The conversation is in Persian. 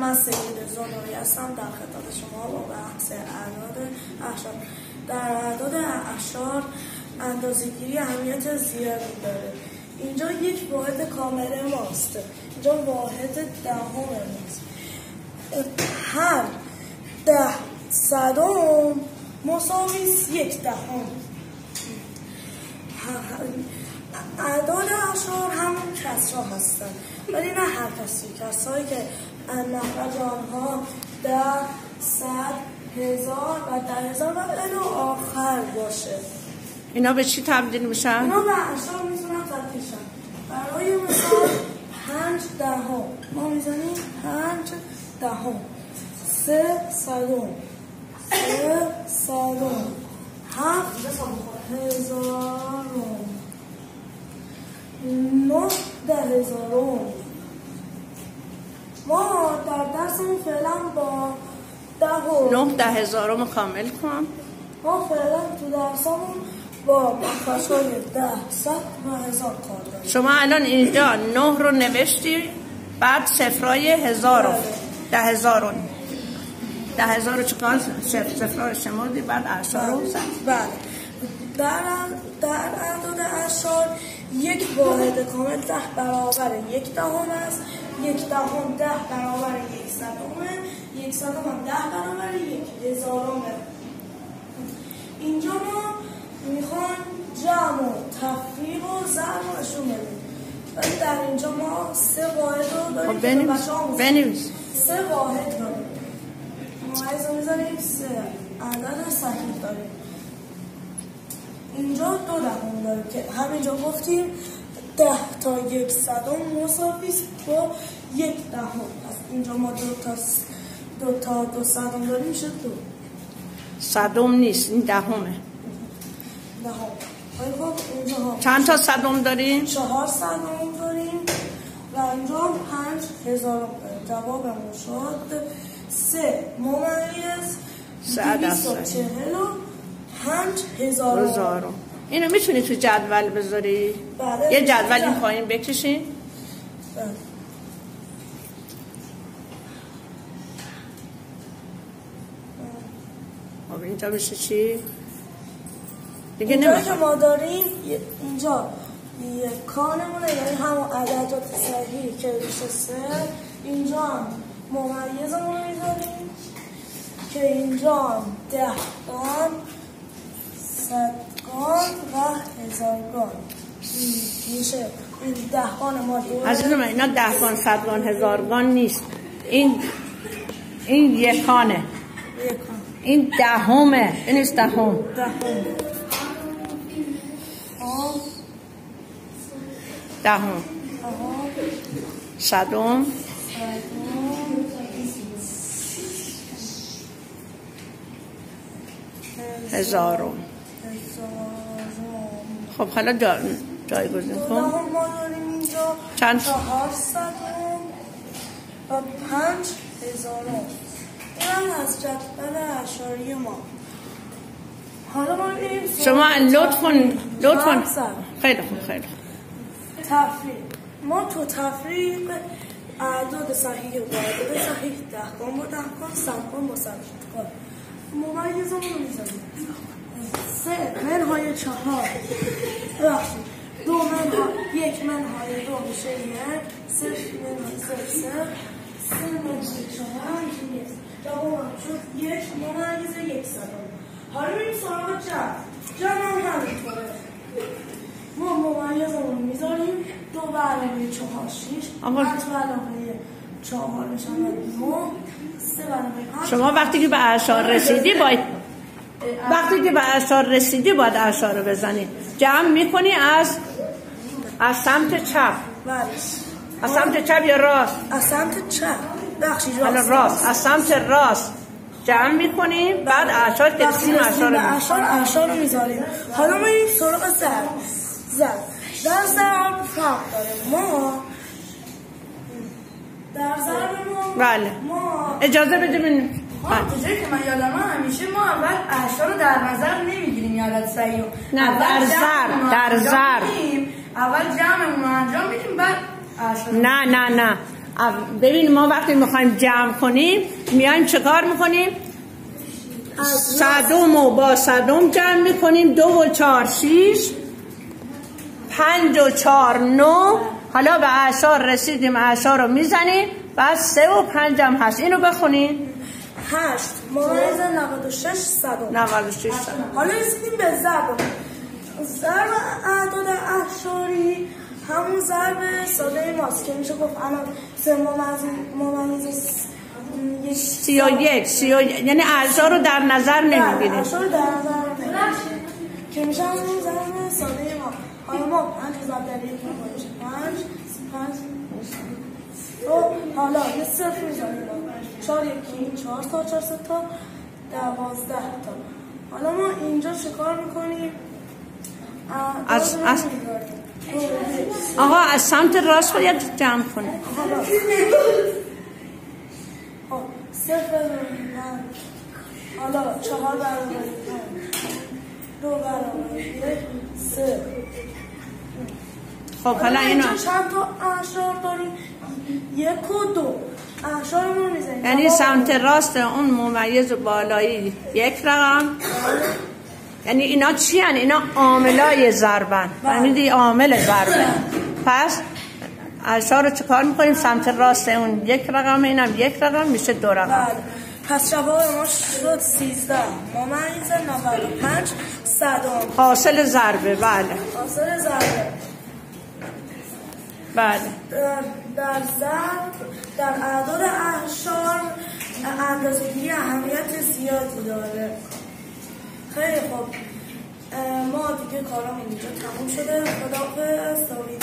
من سید زنوری هستم در خدمت شما با بحث اعداد اعشار. در اعداد اعشار اندازه‌گیری اهمیت زیادی داره. اینجا یک واحد کامل ماست، اینجا واحد دهم ماست. هر 10 صدم مساوی 1 دهم. اعداد اعشار همون کسرها هستن، ولی نه هر کسی، کسایی که مخرج آنها 10 100 1000 و 10,000 و الی آخر باشه. اینا به چی تبدیل میشن؟ اینا به اعشار میتونن تبدیل شن. برای مثال 5 دهم ما میزنیم 5 دهم، 3 صدم، 3 صدم، 7 هزارم، 9 دههزارم. ما در درسمون فعلا با 9 دههزارم کامل کن. ما فعلا تو درسمون با مخرج‌های 10 100 و 1000 کار داریم. شما الان اینجا 9 رو نوشتی، بعد صفرای 1000 رو 10,000 10,000 چکار صفرای شمردی، بعد اعشار رو زد. بله. در اعداد اعشار یک واحد کامل 10 برابر 1 دهم است. 1 دهم 10 برابر 1 صدمه. 1 صدم هم 10 برابر 1 هزارمه. اینجا ما میخوان جمع و تفریق و ضرب رو نشون بدیم، ولی در اینجا ما 3 واحد رو داریم که بنویس. 3 واحد داریم. ممیز رو میذاریم 3 عدد صحیح داریم. اینجا 2 دهم داریم که همینجا گفتیم 10 تا 1 صدم مساوی با 1 دهم. پس اینجا ما 2 تا 2 صدم داریم، میشه 2 صدم نیست، این دهمه. دهم. اینجا چند تا صدم داریم؟ 4 صدم داریم و اینجا 5,000 داریم. جوابمون شد 3 ممیز 245,000. اینو میتونی تو جدول بذاری؟ بله. یه جدول این پایین بکشین. بله. خب اینجا بشه چی؟ دیگه اینجا که ما داریم اینجا کانمونه، یعنی همون عددات صحیح که میشه 3. اینجا هم ممیزمون رو میذاریم که اینجا 10 گان 100 گان و 1000 گان میشه. این 10 گان ما عزیزم اینا 10 گان 100 گان 1000 گان نیست، این یکانه، این دهمه، این نیست دهم. دهم صدم هزارم. خب حالا جایگزین کن. ما داریم اینجا چند؟ 4 صدم و 5,000. این از جدول اعشاری ما. حالا ما می‌بینیم شما لطفاً خیلی خوب. تفریق. ما تو تفریق اعداد صحیح و اعداد صحیح 10 گان با 10 گان 100 گان با 100 گان ممیزمون رو می‌ذاریم. 3 منهای 4 ببخشید 2 منهای 1 منهای 2 میشه 1. 3 منهای 3 3 منهای 4 میشه 1. جوابم شد 1 ممیز 1 صدم. حالا میریم سراغ جمع هم همینطوره. ما ممیزمون میذاریم 2 به علاوه 4 6 5 به علاوه 4 میشن 9 3 به علاوه 5. شما وقتی که به اعشار رسیدی باید اعشار رو بزنی. جمع میکنی از سمت چپ. بله. از سمت چپ یا راست؟ از سمت چپ. بخشی راست. از سمت راست جمع میکنیم، بعد اعشار که رسیدیم اعشار رو میذاریم. حالا ما این سراغ ضرب. در ضرب فرق داره. ما در ضرب بله. اجازه بده من چیزی که من یادمه همیشه ما اول اعشار رو در نظر نمیگیریم، یادت صحیح. نه در ضرب اول جمعمون رو انجام میدیم، بعد اعشار. نه ببین ما وقتی میخوایم جمع کنیم میایم چه کار میکنیم؟ صدم و با صدم جمع میکنیم. 2 و 4 6 5 و 4 9. حالا به اعشار رسیدیم، اعشار رو میزنیم. بعد 3 و 5 هم هست. اینو بخونین. 8 ممیز 96 صدم. 96 صدم. حالا رسیدیم به ضرب. ضرب اعداد اعشاری همون ضرب ساده ماست که میشه گفت الان 3 ممیز 31 یعنی اعشار رو در نظر نمیگیریم. اعشار رو در نظر نمیگیریم که میشه همون ضرب ساده ما. حالا ما 5 ضرب در یک میشه 5 حالا یه صفر میزنیم 4 1 4 تا 4 3 تا 12 تا. حالا ما اینجا چیکار میکنیم؟ آقا از سمت راست باید جمع کنیم. صفر حالا 4 برابر 2 برابر 1 3. خب حالا اینو چند تا اعشار داریم؟ 1 و 2 اعشار رو میزنیم. یعنی سمت راست اون ممیز بالایی 1 رقم. یعنی اینا چی هن؟ اینا عاملای ضربن. فهمیدی؟ عامل ضربه. پس اعشار رو چکار میکنیم؟ سمت راست اون 1 رقم، اینم 1 رقم میشه 2 رقم. پس جواب ما شد 13 ممیز 95 صدم. حاصل ضربه. بله حاصل ضربه. بله. در ضرب در اعداد اعشار اندازه‌گیری اهمیت زیادی داره. خیلی خوب، ما دیگه کارامون اینجا تموم شده. خداحافظ تا ویدیو